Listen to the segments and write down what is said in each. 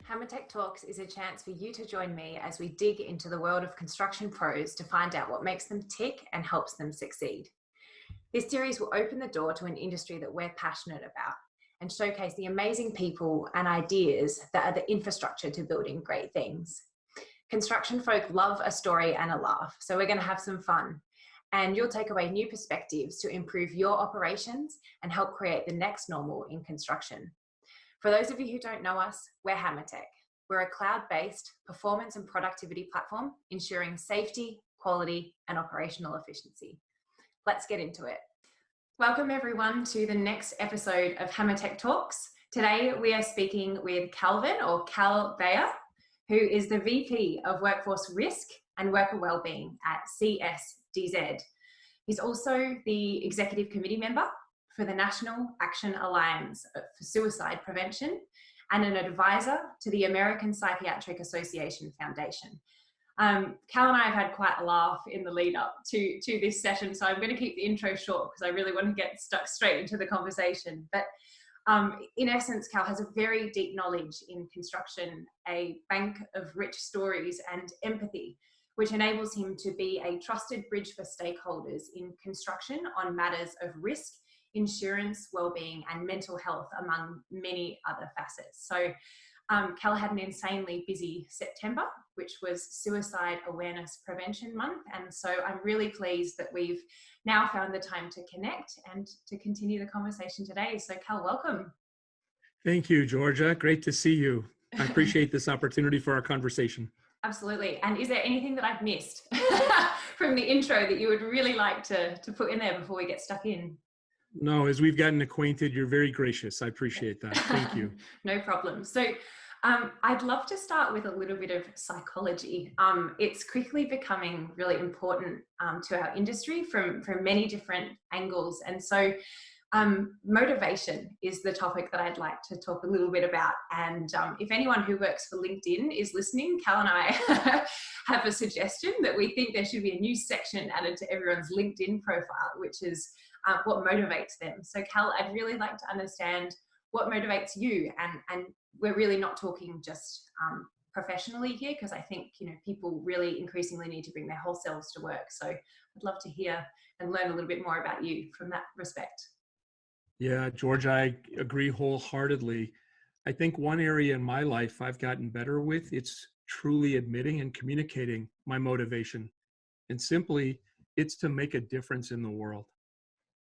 Hammertech Talks is a chance for you to join me as we dig into the world of construction pros to find out what makes them tick and helps them succeed. This series will open the door to an industry that we're passionate about and showcase the amazing people and ideas that are the infrastructure to building great things. Construction folk love a story and a laugh, so we're going to have some fun. And you'll take away new perspectives to improve your operations and help create the next normal in construction. For those of you who don't know us, we're Hammertech. We're a cloud-based performance and productivity platform ensuring safety, quality, and operational efficiency. Let's get into it. Welcome everyone to the next episode of Hammertech Talks. Today we are speaking with Cal Beyer, who is the VP of Workforce Risk and Worker Wellbeing at CSDZ. He's also the Executive Committee member for the National Action Alliance for Suicide Prevention and an advisor to the American Psychiatric Association Foundation. Cal and I have had quite a laugh in the lead up to this session, so I'm going to keep the intro short because I really want to get stuck straight into the conversation. But in essence, Cal has a very deep knowledge in construction, a bank of rich stories and empathy, which enables him to be a trusted bridge for stakeholders in construction on matters of risk, insurance, wellbeing, and mental health, among many other facets. So Cal had an insanely busy September, which was Suicide Awareness Prevention Month. And so I'm really pleased that we've now found the time to connect and to continue the conversation today. So Cal, welcome. Thank you, Georgia. Great to see you. I appreciate this opportunity for our conversation. Absolutely. And is there anything that I've missed from the intro that you would really like to put in there before we get stuck in? No, as we've gotten acquainted, you're very gracious. I appreciate that. Thank you. No problem. So I'd love to start with a little bit of psychology. It's quickly becoming really important to our industry from many different angles. And so motivation is the topic that I'd like to talk a little bit about. And if anyone who works for LinkedIn is listening, Cal and I have a suggestion that we think there should be a new section added to everyone's LinkedIn profile, which is what motivates them. So Cal, I'd really like to understand what motivates you, and we're really not talking just professionally here, because I think people really increasingly need to bring their whole selves to work. So I'd love to hear and learn a little bit more about you from that respect. Yeah, George, I agree wholeheartedly. I think one area in my life I've gotten better with, it's truly admitting and communicating my motivation. And simply, it's to make a difference in the world.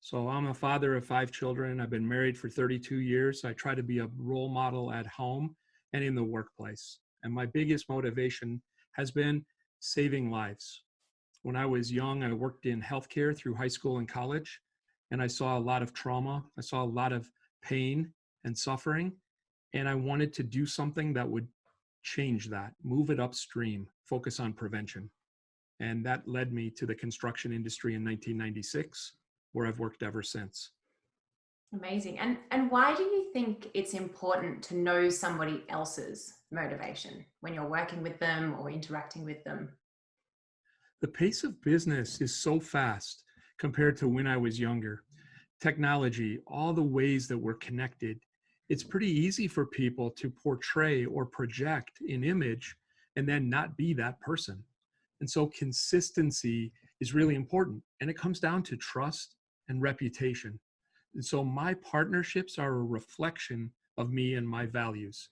So I'm a father of 5 children. I've been married for 32 years. I try to be a role model at home and in the workplace. And my biggest motivation has been saving lives. When I was young, I worked in healthcare through high school and college, and I saw a lot of trauma. I saw a lot of pain and suffering, and I wanted to do something that would change that, move it upstream, focus on prevention. And that led me to the construction industry in 1996. Where I've worked ever since. Amazing. And why do you think it's important to know somebody else's motivation when you're working with them or interacting with them? The pace of business is so fast compared to when I was younger. Technology, all the ways that we're connected, it's pretty easy for people to portray or project an image and then not be that person. And so consistency is really important. And it comes down to trust and reputation. And so my partnerships are a reflection of me and my values.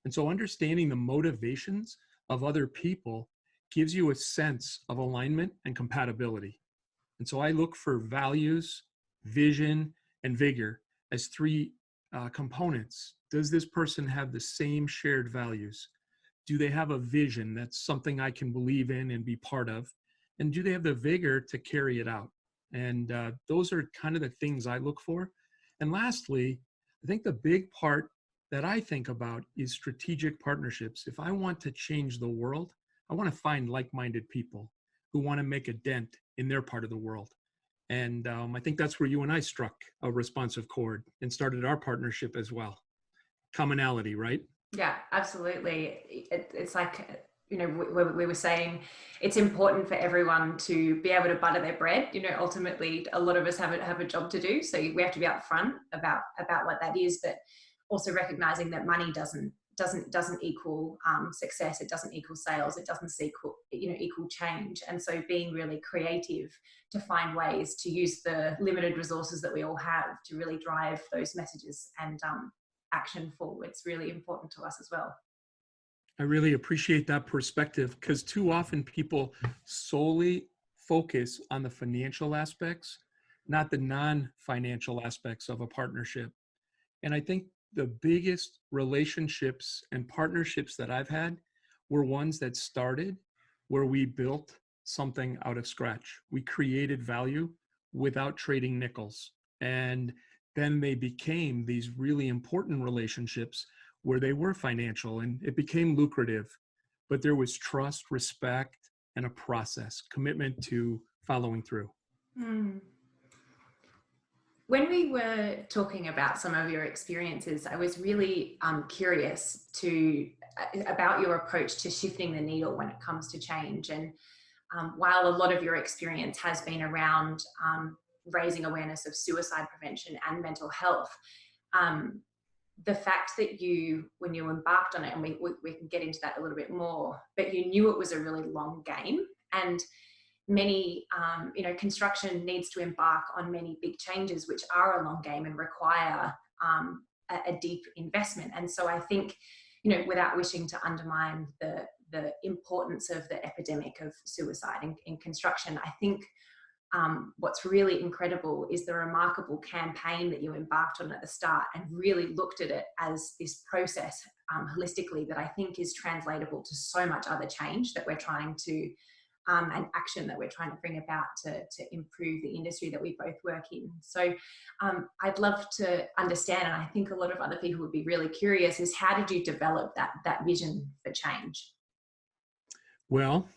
And so understanding the motivations of other people gives you a sense of alignment and compatibility. And so I look for values, vision, and vigor as 3 components. Does this person have the same shared values? Do they have a vision that's something I can believe in and be part of? And do they have the vigor to carry it out? And those are kind of the things I look for. And lastly, I think the big part that I think about is strategic partnerships. If I want to change the world, I want to find like-minded people who want to make a dent in their part of the world. And I think that's where you and I struck a responsive chord and started our partnership as well. Commonality, right? Yeah, absolutely. It's like, we were saying it's important for everyone to be able to butter their bread. Ultimately, a lot of us have a job to do. So we have to be upfront about what that is, but also recognizing that money doesn't doesn't equal success. It doesn't equal sales. It doesn't equal change. And so being really creative to find ways to use the limited resources that we all have to really drive those messages and action forward. It's really important to us as well. I really appreciate that perspective, because too often people solely focus on the financial aspects, not the non-financial aspects of a partnership. And I think the biggest relationships and partnerships that I've had were ones that started where we built something out of scratch. We created value without trading nickels. And then they became these really important relationships where they were financial and it became lucrative, but there was trust, respect, and a process, commitment to following through. Mm. When we were talking about some of your experiences, I was really curious about your approach to shifting the needle when it comes to change. And while a lot of your experience has been around raising awareness of suicide prevention and mental health, the fact that when you embarked on it, and we can get into that a little bit more, but you knew it was a really long game, and many, construction needs to embark on many big changes, which are a long game and require a deep investment. And so I think, without wishing to undermine the importance of the epidemic of suicide in construction, I think what's really incredible is the remarkable campaign that you embarked on at the start and really looked at it as this process holistically that I think is translatable to so much other change that we're trying to and action that we're trying to bring about to improve the industry that we both work in. So I'd love to understand, and I think a lot of other people would be really curious, is how did you develop that vision for change? Well,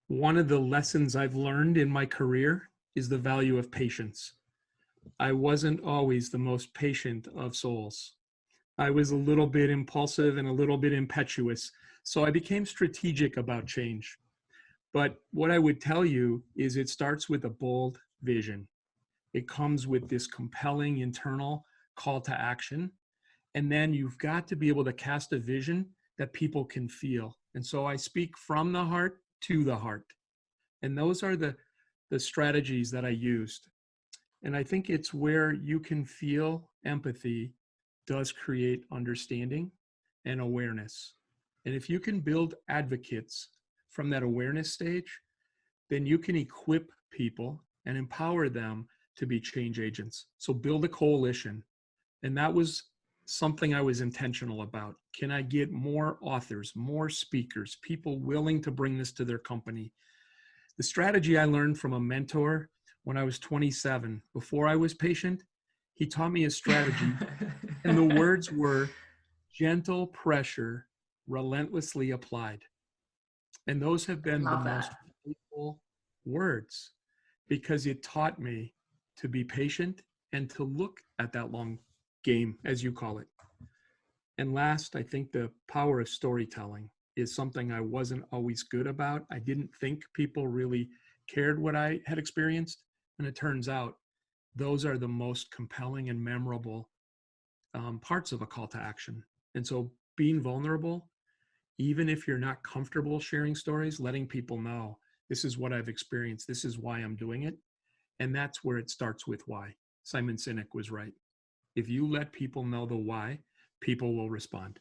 one of the lessons I've learned in my career is the value of patience. I wasn't always the most patient of souls. I was a little bit impulsive and a little bit impetuous, so I became strategic about change. But what I would tell you is it starts with a bold vision. It comes with this compelling internal call to action. And then you've got to be able to cast a vision that people can feel. And so I speak from the heart to the heart. And those are the strategies that I used. And I think it's where you can feel empathy does create understanding and awareness. And if you can build advocates from that awareness stage, then you can equip people and empower them to be change agents. So build a coalition. And that was something I was intentional about. Can I get more authors, more speakers, people willing to bring this to their company? The strategy I learned from a mentor when I was 27, before I was patient, he taught me a strategy. And the words were gentle pressure, relentlessly applied. And those have been the most faithful words, because it taught me to be patient and to look at that long game, as you call it. And last, I think the power of storytelling is something I wasn't always good about. I didn't think people really cared what I had experienced. And it turns out those are the most compelling and memorable parts of a call to action. And so being vulnerable, even if you're not comfortable sharing stories, letting people know, this is what I've experienced, this is why I'm doing it. And that's where it starts with why. Simon Sinek was right. If you let people know the why, people will respond.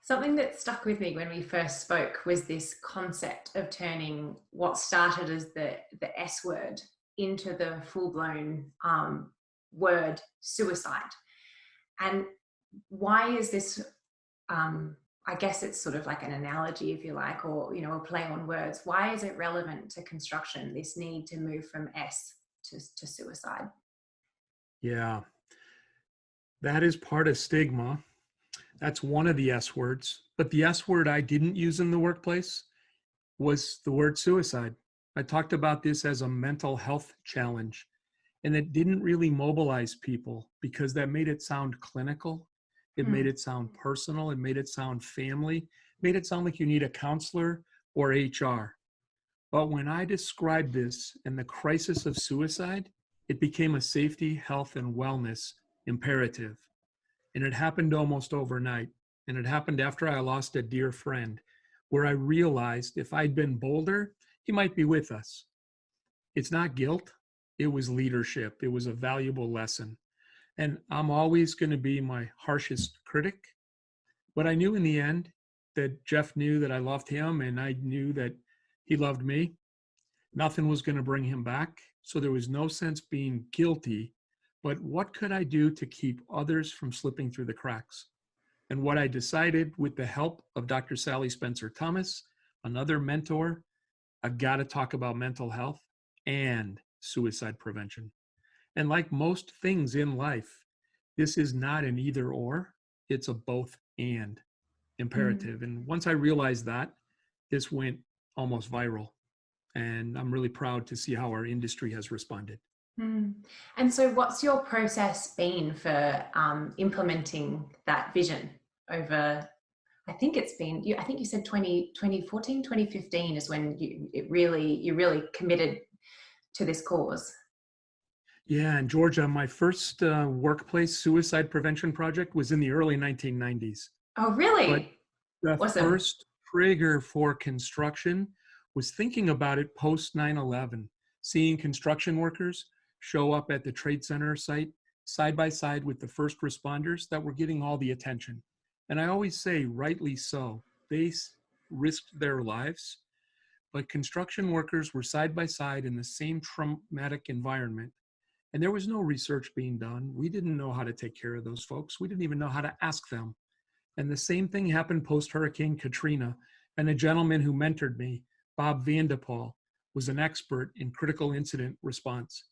Something that stuck with me when we first spoke was this concept of turning what started as the S word into the full-blown word suicide. And why is this, I guess it's sort of like an analogy, if you like, or, a play on words. Why is it relevant to construction, this need to move from S to suicide? Yeah, that is part of stigma. That's one of the S words. But the S word I didn't use in the workplace was the word suicide. I talked about this as a mental health challenge, and it didn't really mobilize people because that made it sound clinical. It made it sound personal. It made it sound family. It made it sound like you need a counselor or HR. But when I described this and the crisis of suicide, it became a safety, health, and wellness imperative. And it happened almost overnight. And it happened after I lost a dear friend, where I realized if I'd been bolder, he might be with us. It's not guilt, it was leadership. It was a valuable lesson. And I'm always going to be my harshest critic. But I knew in the end that Jeff knew that I loved him and I knew that he loved me. Nothing was going to bring him back. So there was no sense being guilty. But what could I do to keep others from slipping through the cracks? And what I decided, with the help of Dr. Sally Spencer Thomas, another mentor, I've got to talk about mental health and suicide prevention. And like most things in life, this is not an either or, it's a both and imperative. And once I realized that, this went almost viral. And I'm really proud to see how our industry has responded. And so what's your process been for implementing that vision over, I think it's been, I think you said 2014, 2015 is when you really committed to this cause. Yeah, and Georgia, my first workplace suicide prevention project was in the early 1990s. Oh, really? But the Awesome. first trigger for construction was thinking about it post 9/11, seeing construction workers show up at the Trade Center side by side with the first responders that were getting all the attention. And I always say, rightly so, they risked their lives, but construction workers were side by side in the same traumatic environment. And there was no research being done. We didn't know how to take care of those folks. We didn't even know how to ask them. And the same thing happened post-Hurricane Katrina. And a gentleman who mentored me, Bob Vanderpoel, was an expert in critical incident response.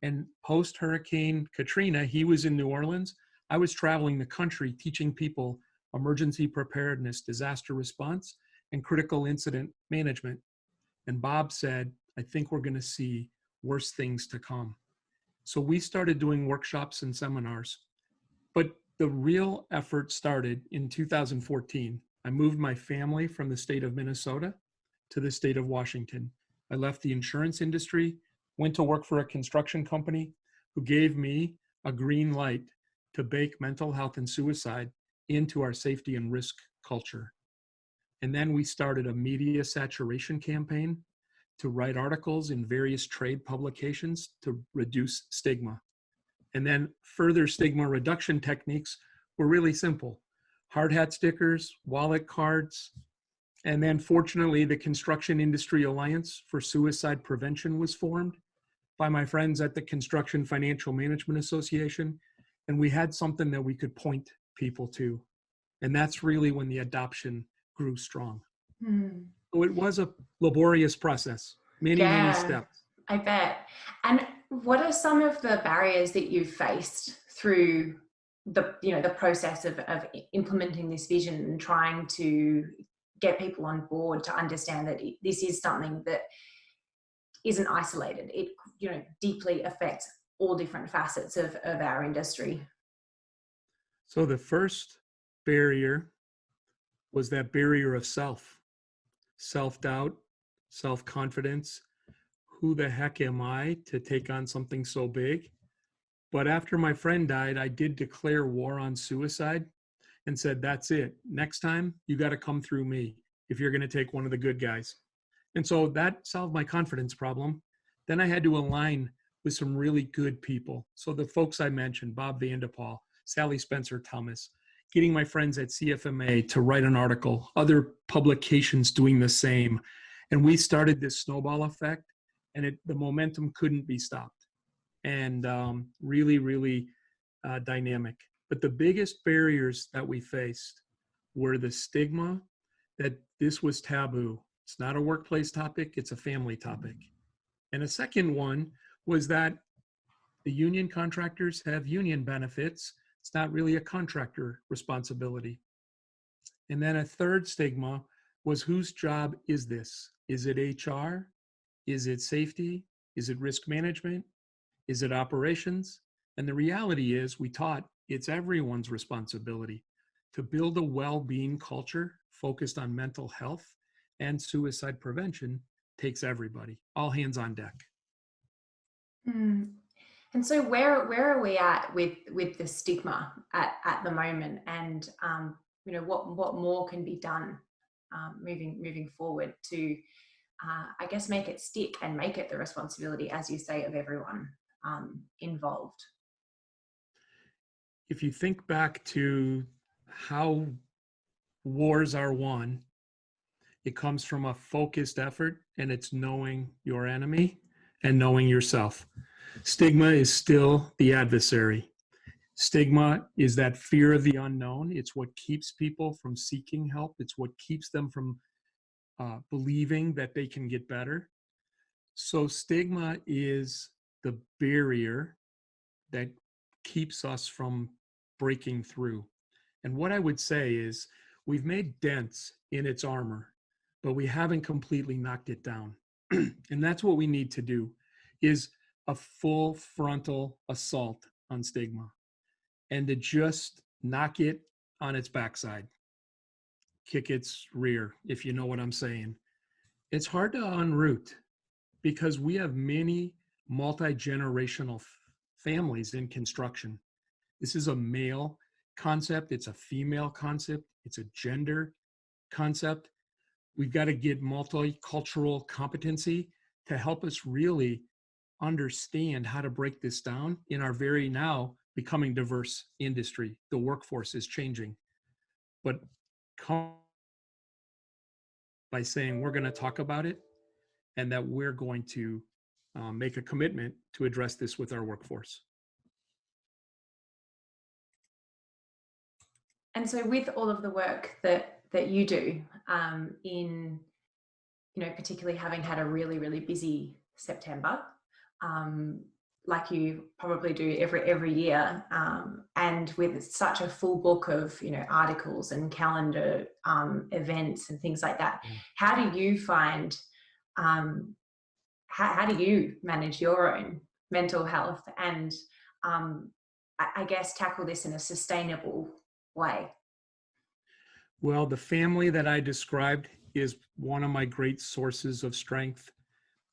And post-Hurricane Katrina, he was in New Orleans. I was traveling the country teaching people emergency preparedness, disaster response, and critical incident management. And Bob said, I think we're going to see worse things to come. So we started doing workshops and seminars. But the real effort started in 2014. I moved my family from the state of Minnesota to the state of Washington. I left the insurance industry, went to work for a construction company who gave me a green light to bake mental health and suicide into our safety and risk culture. And then we started a media saturation campaign to write articles in various trade publications to reduce stigma. And then further stigma reduction techniques were really simple. Hard hat stickers, wallet cards, and then fortunately the Construction Industry Alliance for Suicide Prevention was formed by my friends at the Construction Financial Management Association. And we had something that we could point people to. And that's really when the adoption grew strong. So it was a laborious process, many steps. I bet. And what are some of the barriers that you've faced through the process of implementing this vision and trying to get people on board to understand that this is something that isn't isolated? It deeply affects all different facets of our industry. So the first barrier was that barrier of self-doubt, self-confidence. Who the heck am I to take on something so big? But after my friend died, I did declare war on suicide and said, that's it. Next time, you got to come through me if you're going to take one of the good guys. And so that solved my confidence problem. Then I had to align with some really good people. So the folks I mentioned, Bob Vanderpoel, Sally Spencer Thomas, getting my friends at CFMA to write an article, other publications doing the same. And we started this snowball effect, and the momentum couldn't be stopped. And really dynamic. But the biggest barriers that we faced were the stigma that this was taboo. It's not a workplace topic, it's a family topic. And a second one was that the union contractors have union benefits. It's not really a contractor responsibility. And then a third stigma was, whose job is this? Is it HR? Is it safety? Is it risk management? Is it operations? And the reality is, we taught it's everyone's responsibility to build a well-being culture focused on mental health and suicide prevention. Takes everybody, all hands on deck. And so where are we at with the stigma at the moment, and what more can be done moving forward to I guess make it stick and make it the responsibility, as you say, of everyone involved. If you think back to how wars are won, it comes from a focused effort, and it's knowing your enemy and knowing yourself. Stigma is still the adversary. Stigma is that fear of the unknown. It's what keeps people from seeking help. It's what keeps them from believing that they can get better. So stigma is the barrier that keeps us from breaking through. And what I would say is we've made dents in its armor, but we haven't completely knocked it down. And that's what we need to do, is a full frontal assault on stigma, and to just knock it on its backside, kick its rear, if you know what I'm saying. It's hard to unroot because we have many multi-generational families in construction. This is a male concept, it's a female concept, it's a gender concept. We've got to get multicultural competency to help us really understand how to break this down in our very now becoming diverse industry. The workforce is changing. But come by saying we're going to talk about it and that we're going to make a commitment to address this with our workforce. And so with all of the work that you do in, particularly having had a really, really busy September, like you probably do every year, and with such a full book of, articles and calendar events and things like that, how do you find, how do you manage your own mental health and I guess tackle this in a sustainable way? Well, the family that I described is one of my great sources of strength.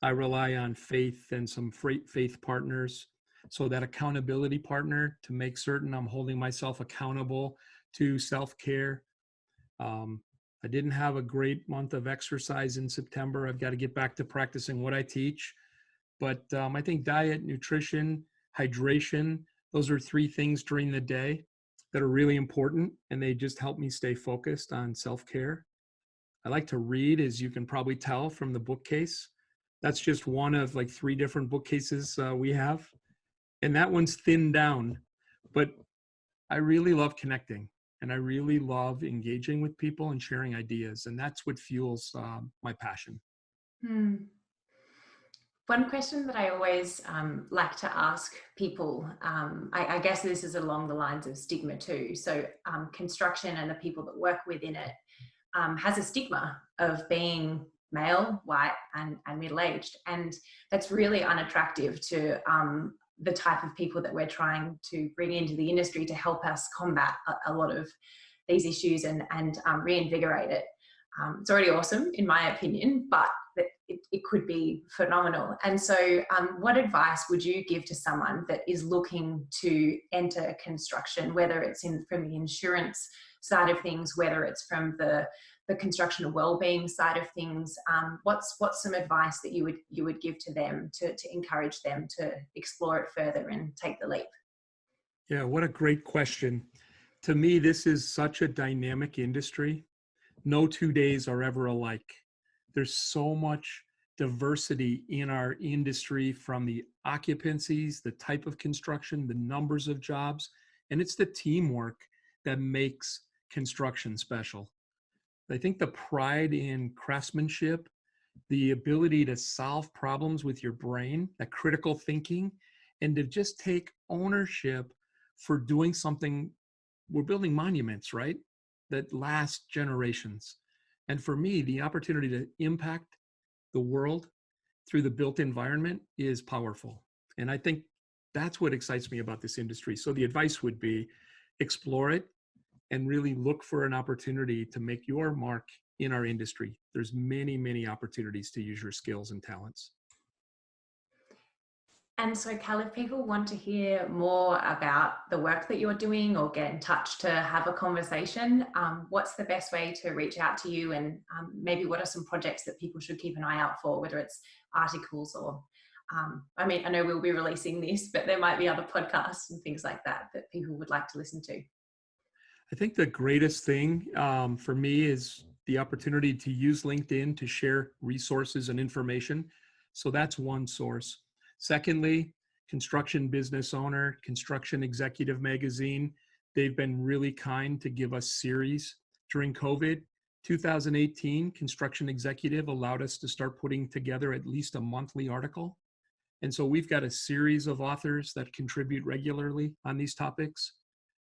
I rely on faith and some faith partners. So that accountability partner to make certain I'm holding myself accountable to self-care. I didn't have a great month of exercise in September. I've got to get back to practicing what I teach. But I think diet, nutrition, hydration, those are three things during the day that are really important, and they just help me stay focused on self-care. I like to read, as you can probably tell from the bookcase. That's just one of like 3 different bookcases we have. And that one's thinned down. But I really love connecting, and I really love engaging with people and sharing ideas. And that's what fuels my passion. One question that I always like to ask people, I guess this is along the lines of stigma too. So construction and the people that work within it has a stigma of being male, white, and middle-aged. And that's really unattractive to the type of people that we're trying to bring into the industry to help us combat a lot of these issues and reinvigorate it. It's already awesome, in my opinion, but it could be phenomenal. And so what advice would you give to someone that is looking to enter construction, whether it's from the insurance side of things, whether it's from the construction and wellbeing side of things? What's some advice that you would give to them to encourage them to explore it further and take the leap? Yeah, what a great question. To me, this is such a dynamic industry. No 2 days are ever alike. There's so much diversity in our industry, from the occupancies, the type of construction, the numbers of jobs, and it's the teamwork that makes construction special. I think the pride in craftsmanship, the ability to solve problems with your brain, that critical thinking, and to just take ownership for doing something. We're building monuments, right, that last generations. And for me, the opportunity to impact the world through the built environment is powerful. And I think that's what excites me about this industry. So the advice would be explore it and really look for an opportunity to make your mark in our industry. There's many, many opportunities to use your skills and talents. And so, Cal, if people want to hear more about the work that you're doing or get in touch to have a conversation, what's the best way to reach out to you? And maybe what are some projects that people should keep an eye out for, whether it's articles or, I mean, I know we'll be releasing this, but there might be other podcasts and things like that that people would like to listen to. I think the greatest thing for me is the opportunity to use LinkedIn to share resources and information. So that's one source. Secondly, Construction Business Owner, Construction Executive Magazine. They've been really kind to give us series during COVID. 2018, Construction Executive allowed us to start putting together at least a monthly article. And so we've got a series of authors that contribute regularly on these topics.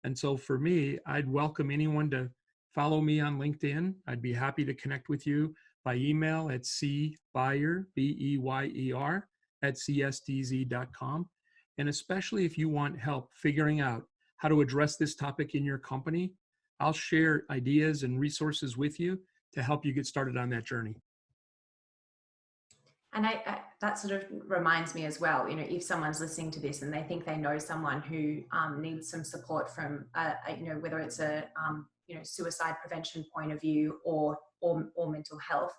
And so for me, I'd welcome anyone to follow me on LinkedIn. I'd be happy to connect with you by email at cbeyer, B-E-Y-E-R, at csdz.com. And especially if you want help figuring out how to address this topic in your company, I'll share ideas and resources with you to help you get started on that journey. And that sort of reminds me as well, you know, if someone's listening to this and they think they know someone who needs some support from, you know, whether it's a, you know, suicide prevention point of view or mental health,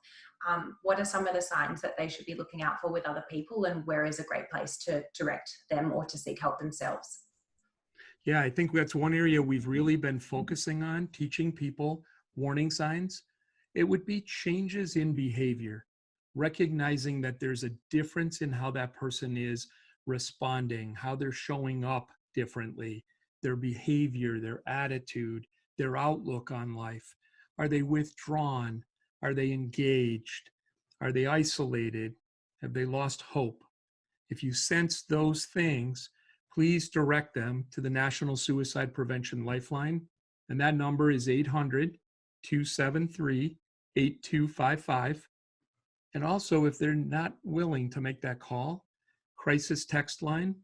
what are some of the signs that they should be looking out for with other people, and where is a great place to direct them or to seek help themselves? Yeah, I think that's one area we've really been focusing on, teaching people warning signs. It would be changes in behavior, recognizing that there's a difference in how that person is responding, how they're showing up differently, their behavior, their attitude, their outlook on life. Are they withdrawn? Are they engaged? Are they isolated? Have they lost hope? If you sense those things, please direct them to the National Suicide Prevention Lifeline. And that number is 800-273-8255. And also, if they're not willing to make that call, crisis text line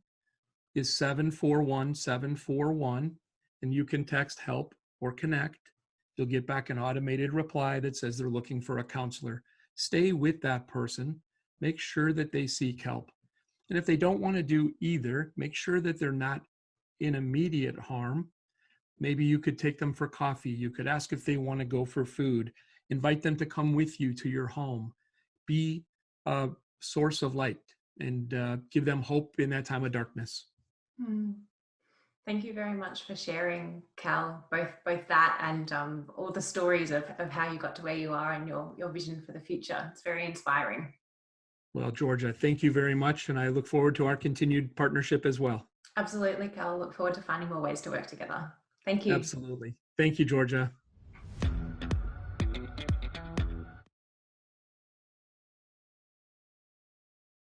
is 741-741, and you can text help or connect. You'll get back an automated reply that says they're looking for a counselor. Stay with that person. Make sure that they seek help. And if they don't want to do either, make sure that they're not in immediate harm. Maybe you could take them for coffee. You could ask if they want to go for food. Invite them to come with you to your home. Be a source of light and give them hope in that time of darkness. Thank you very much for sharing, Cal, both that and all the stories of how you got to where you are and your vision for the future. It's very inspiring. Well, Georgia, thank you very much. And I look forward to our continued partnership as well. Absolutely, Cal. Look forward to finding more ways to work together. Thank you. Absolutely. Thank you, Georgia.